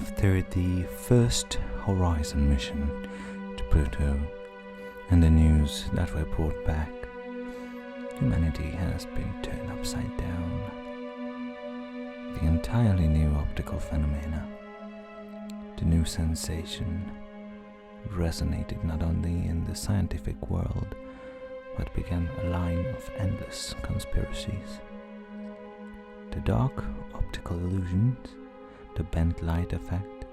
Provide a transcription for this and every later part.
After the first Horizon mission to Pluto and the news that were brought back, humanity has been turned upside down. The entirely new optical phenomena, the new sensation, resonated not only in the scientific world, but began a line of endless conspiracies. The dark optical illusions, the bent light effect.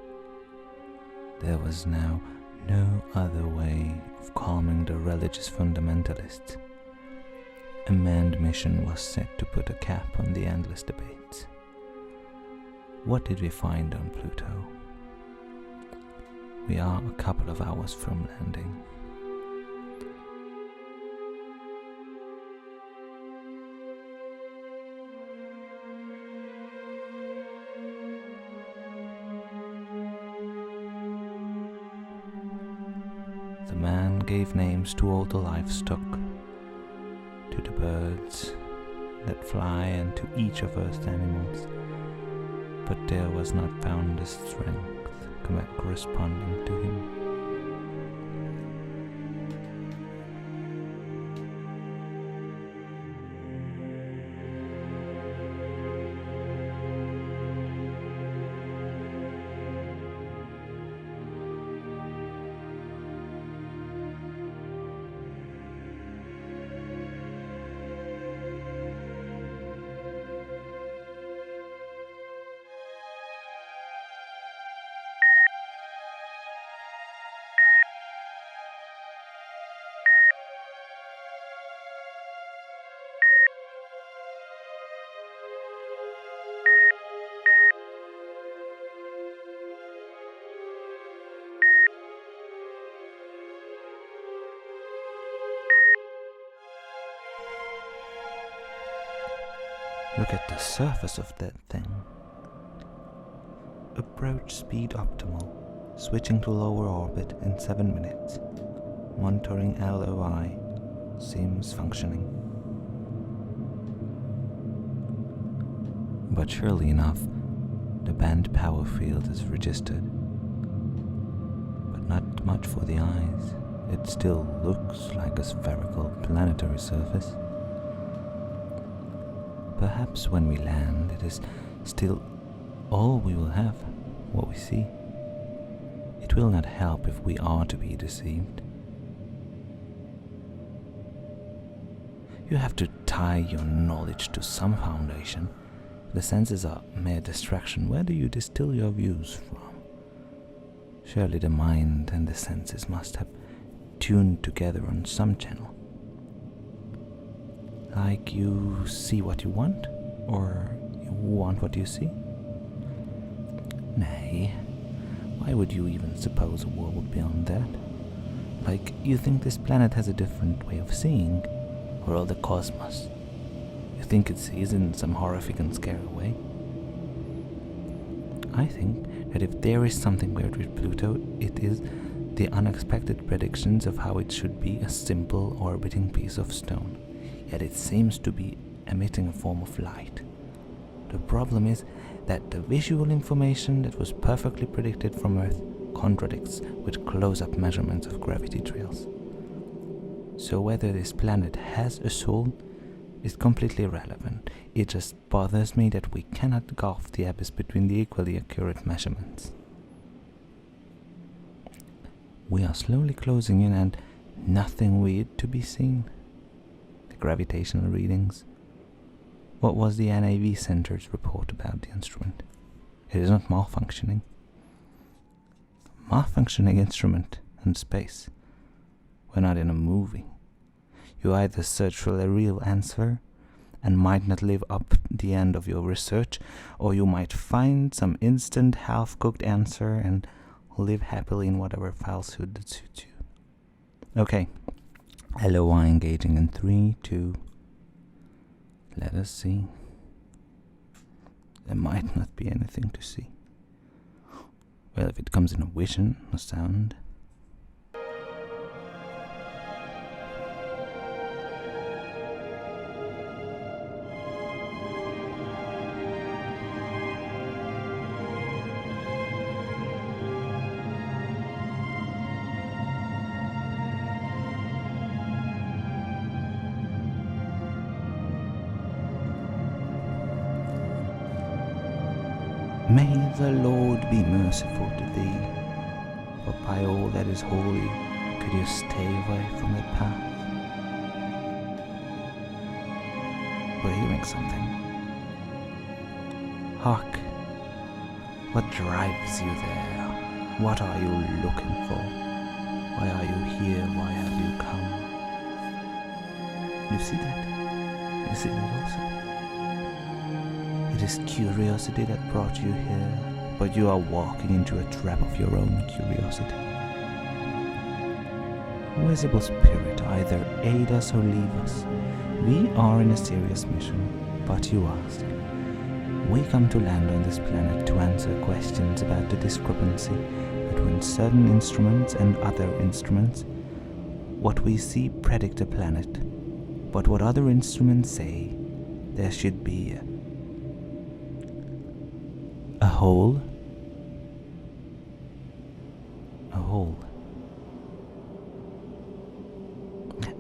There was now no other way of calming the religious fundamentalists. A manned mission was set to put a cap on the endless debates. What did we find on Pluto? We are a couple of hours from landing. The man gave names to all the livestock, to the birds that fly and to each of Earth's animals, but there was not found the strength corresponding to him. Look at the surface of that thing. Approach speed optimal, switching to lower orbit in 7 minutes. Monitoring LOI, seems functioning. But surely enough, the band power field is registered. But not much for the eyes. It still looks like a spherical planetary surface. Perhaps when we land, it is still all we will have, what we see. It will not help if we are to be deceived. You have to tie your knowledge to some foundation. The senses are mere distraction. Where do you distill your views from? Surely the mind and the senses must have tuned together on some channel. Like you see what you want, or you want what you see? Nay, why would you even suppose a world beyond that? Like, you think this planet has a different way of seeing, or all the cosmos? You think it sees in some horrific and scary way? I think that if there is something weird with Pluto, it is the unexpected predictions of how it should be a simple orbiting piece of stone. Yet it seems to be emitting a form of light. The problem is that the visual information that was perfectly predicted from Earth contradicts with close-up measurements of gravity trails. So whether this planet has a soul is completely irrelevant. It just bothers me that we cannot gulf the abyss between the equally accurate measurements. We are slowly closing in and nothing weird to be seen. Gravitational readings. What was the NAV Center's report about the instrument? It is not malfunctioning. Malfunctioning instrument in space. We're not in a movie. You either search for a real answer and might not live up the end of your research, or you might find some instant half-cooked answer and live happily in whatever falsehood that suits you. Okay. LOI engaging in 3, 2. Let us see. There might not be anything to see. Well, if it comes in a vision, a sound. May the Lord be merciful to thee, for by all that is holy could you stay away from that path. We're hearing something. Hark! What drives you there? What are you looking for? Why are you here? Why have you come? You see that? You see that also? It is curiosity that brought you here, but you are walking into a trap of your own curiosity. Visible Spirit, either aid us or leave us. We are in a serious mission, but you ask. We come to land on this planet to answer questions about the discrepancy between certain instruments and other instruments. What we see predict a planet, but what other instruments say there should be a hole. A hole.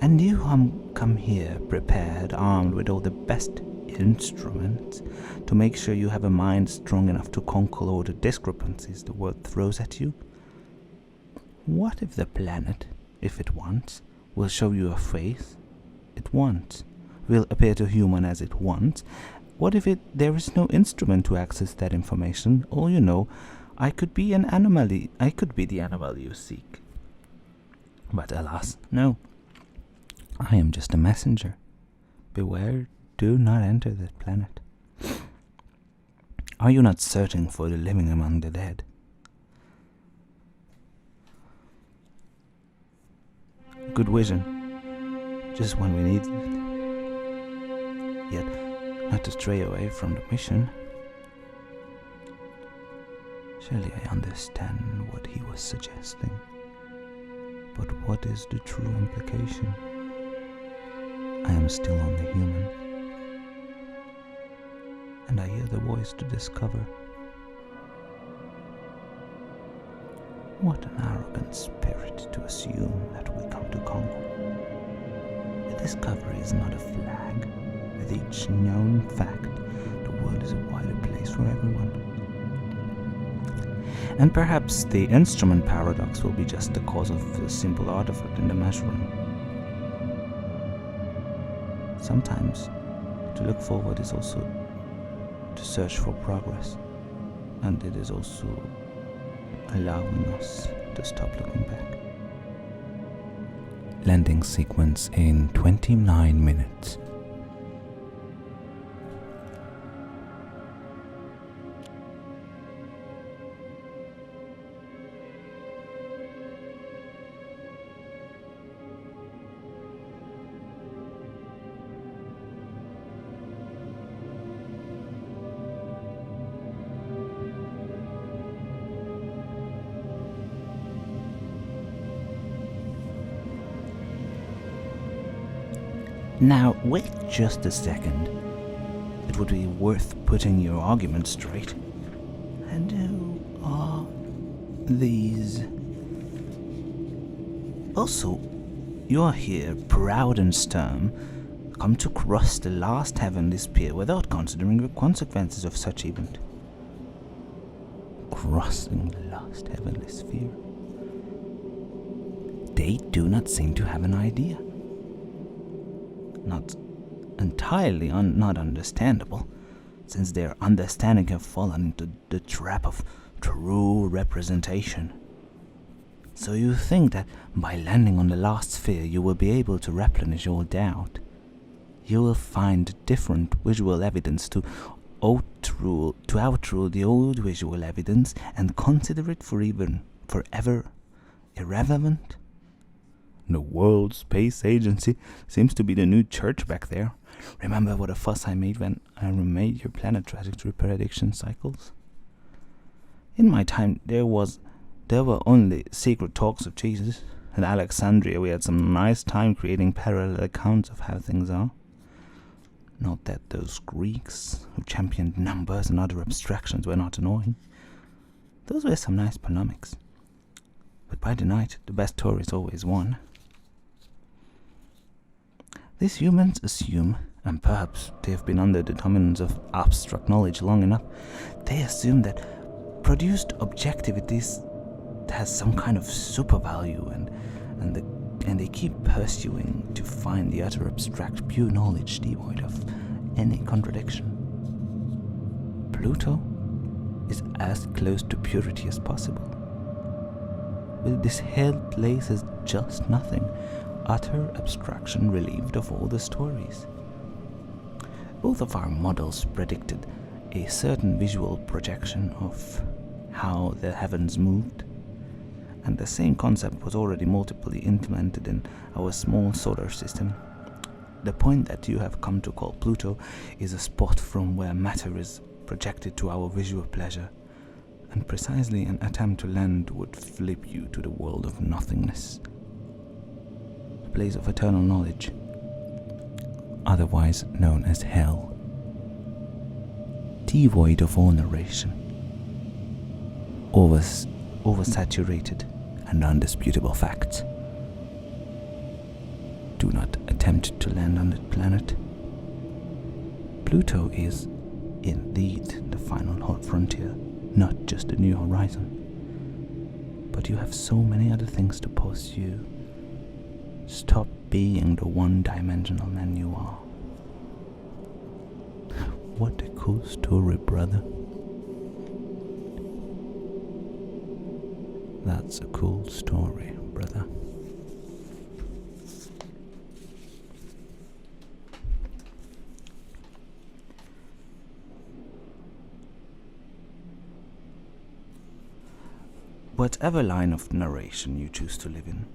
And you come here prepared, armed with all the best instruments to make sure you have a mind strong enough to conquer all the discrepancies the world throws at you? What if the planet, if it wants, will show you a face it wants, will appear to human as it wants? What if there is no instrument to access that information? Or, you know, I could be an anomaly. I could be the animal you seek. But alas, no. I am just a messenger. Beware, do not enter that planet. Are you not searching for the living among the dead? Good vision, just when we need it. Yet, not to stray away from the mission. Surely I understand what he was suggesting. But what is the true implication? I am still only human. And I hear the voice to discover. What an arrogant spirit to assume that we come to conquer. The discovery is not a flag. With each known fact, the world is a wider place for everyone. And perhaps the instrument paradox will be just the cause of a simple artifact in the measuring. Sometimes, to look forward is also to search for progress, and it is also allowing us to stop looking back. Landing sequence in 29 minutes. Now, wait just a second. It would be worth putting your argument straight. And who are these? Also, you are here, proud and stern, come to cross the last heavenly sphere without considering the consequences of such event. Crossing the last heavenly sphere. They do not seem to have an idea. Not entirely not understandable, since their understanding have fallen into the trap of true representation. So you think that by landing on the last sphere you will be able to replenish all doubt. You will find different visual evidence to outrule the old visual evidence and consider it forever irrelevant. The World Space Agency seems to be the new church back there. Remember what a fuss I made when I remade your planet trajectory prediction cycles? In my time, there were only secret talks of Jesus. At Alexandria, we had some nice time creating parallel accounts of how things are. Not that those Greeks who championed numbers and other abstractions were not annoying. Those were some nice polemics. But by the night, the best stories always won. These humans assume, and perhaps they have been under the dominance of abstract knowledge long enough, they assume that produced objectivities has some kind of super value, and they keep pursuing to find the utter abstract pure knowledge devoid of any contradiction. Pluto is as close to purity as possible. With this held place as just nothing, utter abstraction relieved of all the stories. Both of our models predicted a certain visual projection of how the heavens moved, and the same concept was already multiply implemented in our small solar system. The point that you have come to call Pluto is a spot from where matter is projected to our visual pleasure, and precisely an attempt to land would flip you to the world of nothingness, the place of eternal knowledge, otherwise known as hell, devoid of all narration, oversaturated and undisputable facts. Do not attempt to land on that planet. Pluto is indeed the final frontier, not just a new horizon. But you have so many other things to pursue. Stop being the one-dimensional man you are. What a cool story, brother. That's a cool story, brother. Whatever line of narration you choose to live in,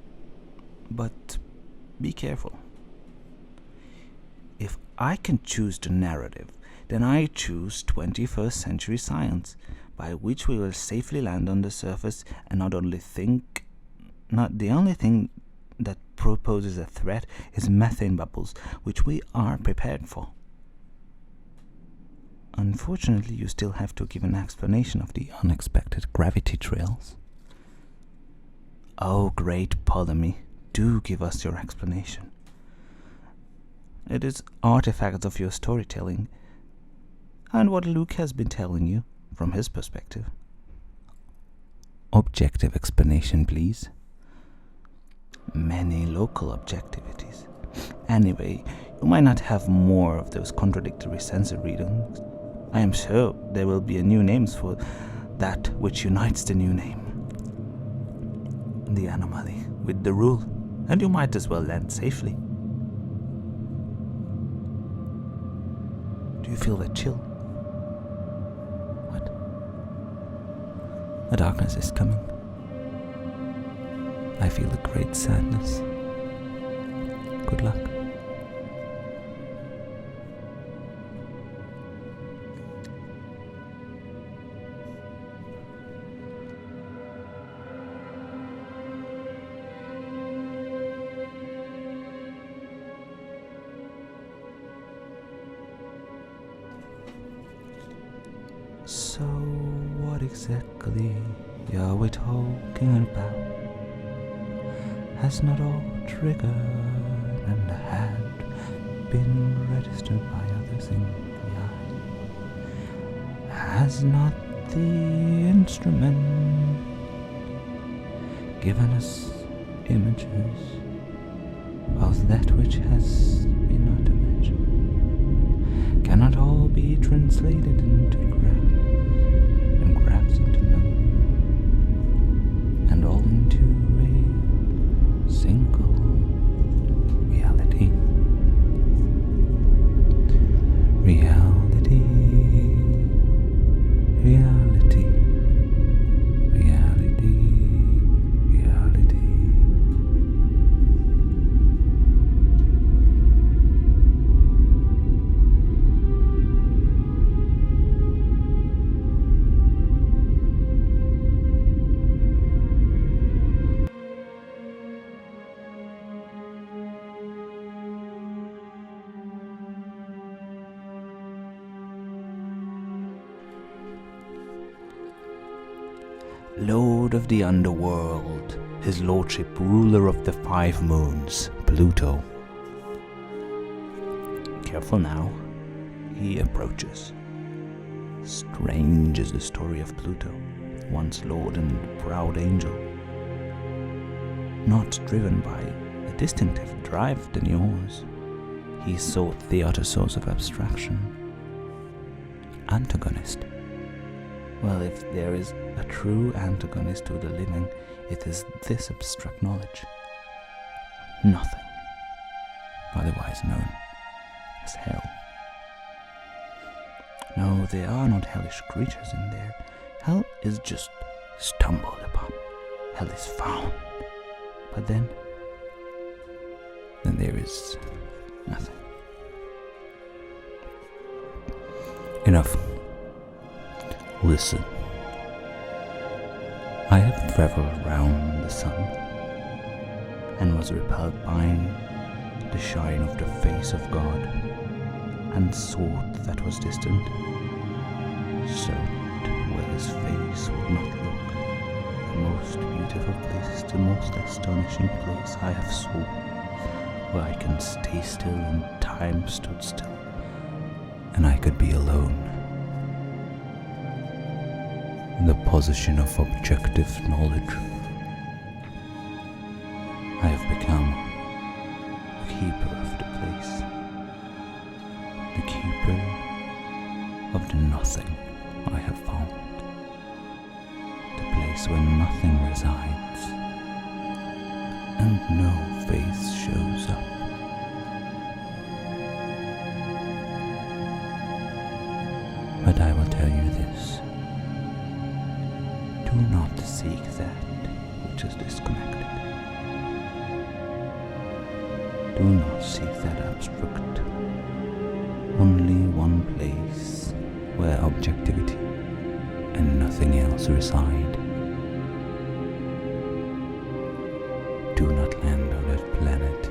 but be careful. If I can choose the narrative, then I choose 21st century science, by which we will safely land on the surface and not the only thing that proposes a threat is methane bubbles, which we are prepared for. Unfortunately, you still have to give an explanation of the unexpected gravity trails. Oh, great Ptolemy, do give us your explanation. It is artifacts of your storytelling, and what Luke has been telling you from his perspective. Objective explanation, please. Many local objectivities. Anyway, you might not have more of those contradictory sensor readings. I am sure there will be a new names for that which unites the new name. The anomaly with the rule, and you might as well land safely. Do you feel that chill? What? The darkness is coming. I feel a great sadness. Good luck. So what exactly are we talking about? Has not all triggered and had been registered by others in the eye? Has not the instrument given us images of that which has been not imagined? Cannot all be translated into graphs, and graphs into numbers, and all into a single reality. Reality, reality, reality, reality. Lord of the underworld, his lordship ruler of the 5 moons, Pluto. Careful. careful now. He approaches. Strange is the story of Pluto, once lord and proud angel. Not driven by a distinctive drive than yours, he sought the utter source of abstraction. Antagonist. Well, if there is a true antagonist to the living, it is this abstract knowledge. Nothing, otherwise known as hell. No, there are not hellish creatures in there. Hell is just stumbled upon. Hell is found. But then there is nothing. Enough. Listen. I have traveled round the sun and was repelled by the shine of the face of God, and thought that was distant. Searched where his face would not look. The most beautiful place, the most astonishing place I have sought, where I can stay still and time stood still, and I could be alone. In the position of objective knowledge, I have become a keeper of the place, the keeper of the nothing I have found, the place where nothing resides and no face shows up. But I will tell you this: do not seek that which is disconnected. Do not seek that abstract. Only one place where objectivity and nothing else reside. Do not land on that planet,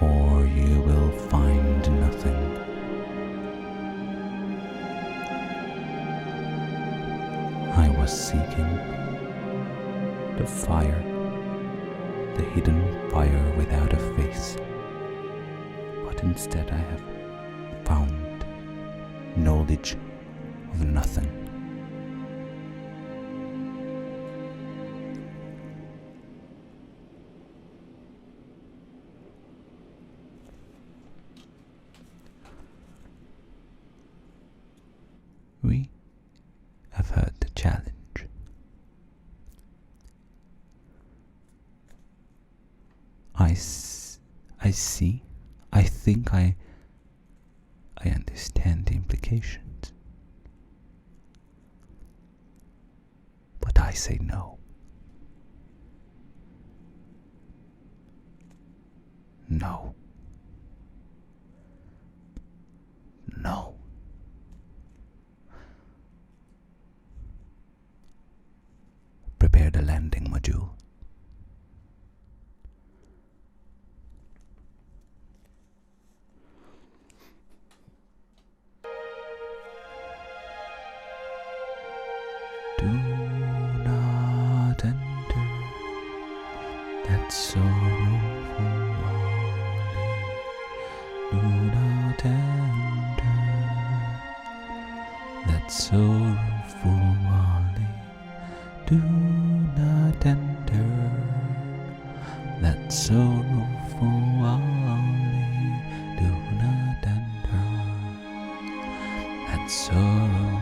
or you will find nothing. I was seeking the fire, the hidden fire without a face, but instead I have found knowledge of nothing. We have heard the challenge. I see. I think I understand the implications. But I say no. No. No. Prepare the landing module. Do not enter that sorrowful valley. Do not enter that sorrowful valley. Do not enter that sorrowful valley. Do not enter that sorrowful